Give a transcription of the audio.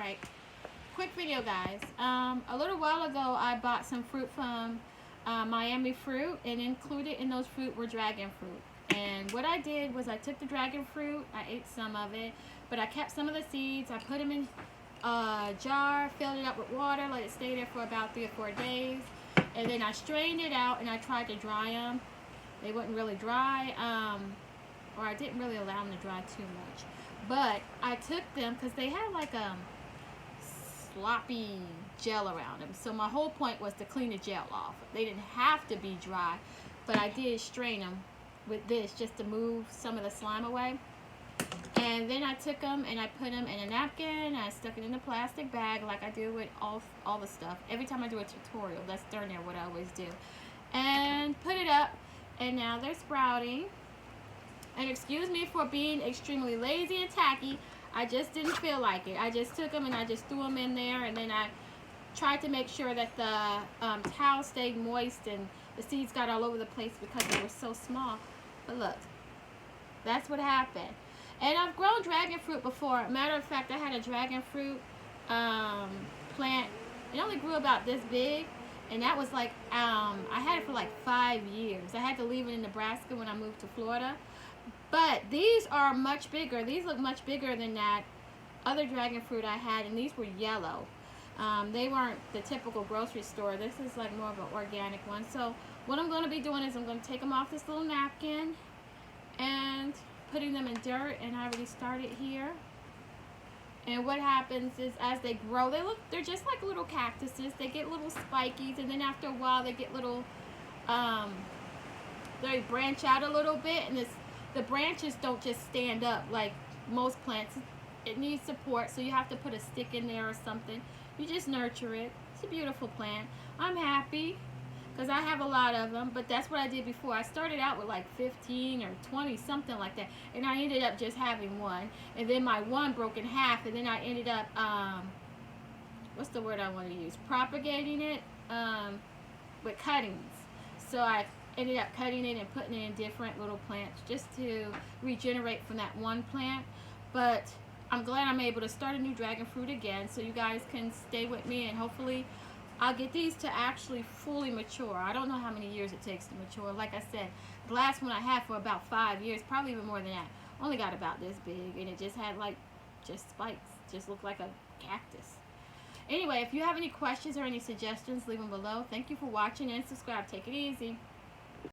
Alright, quick video guys. A little while ago I bought some fruit from Miami Fruit, and included in those fruit were dragon fruit. And what I did was I took the dragon fruit, I ate some of it, but I kept some of the seeds. I put them in a jar, filled it up with water, let it stay there for about 3 or 4 days, and then I strained it out and I tried to dry them. They wouldn't really dry, or I didn't really allow them to dry too much. But I took them because they had like a sloppy gel around them. So my whole point was to clean the gel off. They didn't have to be dry, but I did strain them with this just to move some of the slime away. And then I took them and I put them in a napkin. I stuck it in a plastic bag like I do with all the stuff. Every time I do a tutorial, that's darn near what I always do. And put it up, and now they're sprouting. And excuse me for being extremely lazy and tacky. I just didn't feel like it. I just took them and I just threw them in there, and then I tried to make sure that the towel stayed moist and the seeds got all over the place because they were so small. But look, that's what happened. And I've grown dragon fruit before. Matter of fact, I had a dragon fruit plant. It only grew about this big, and that was like, I had it for like 5 years. I had to leave it in Nebraska when I moved to Florida. But these are much bigger. These look much bigger than that other dragon fruit I had, and these were yellow. They weren't the typical grocery store. This is like more of an organic one. So what I'm going to be doing is I'm going to take them off this little napkin and putting them in dirt, and I already started here. And what happens is as they grow, they're just like little cactuses. They get little spikies, and then after a while they get little, they branch out a little bit, and the branches don't just stand up like most plants. It needs support, so you have to put a stick in there or something. You just nurture it. It's a beautiful plant. I'm happy because I have a lot of them, but that's what I did before. I started out with like 15 or 20, something like that, and I ended up just having one, and then my one broke in half, and then I ended up, what's the word I want to use, propagating it with cuttings. So I ended up cutting it and putting it in different little plants just to regenerate from that one plant. But I'm glad I'm able to start a new dragon fruit again, so you guys can stay with me, and hopefully I'll get these to actually fully mature. I don't know how many years it takes to mature. Like I said, the last one I had for about 5 years, probably even more than that, only got about this big, and it just had like just spikes, just looked like a cactus. Anyway, if you have any questions or any suggestions, leave them below. Thank you for watching, and subscribe. Take it easy.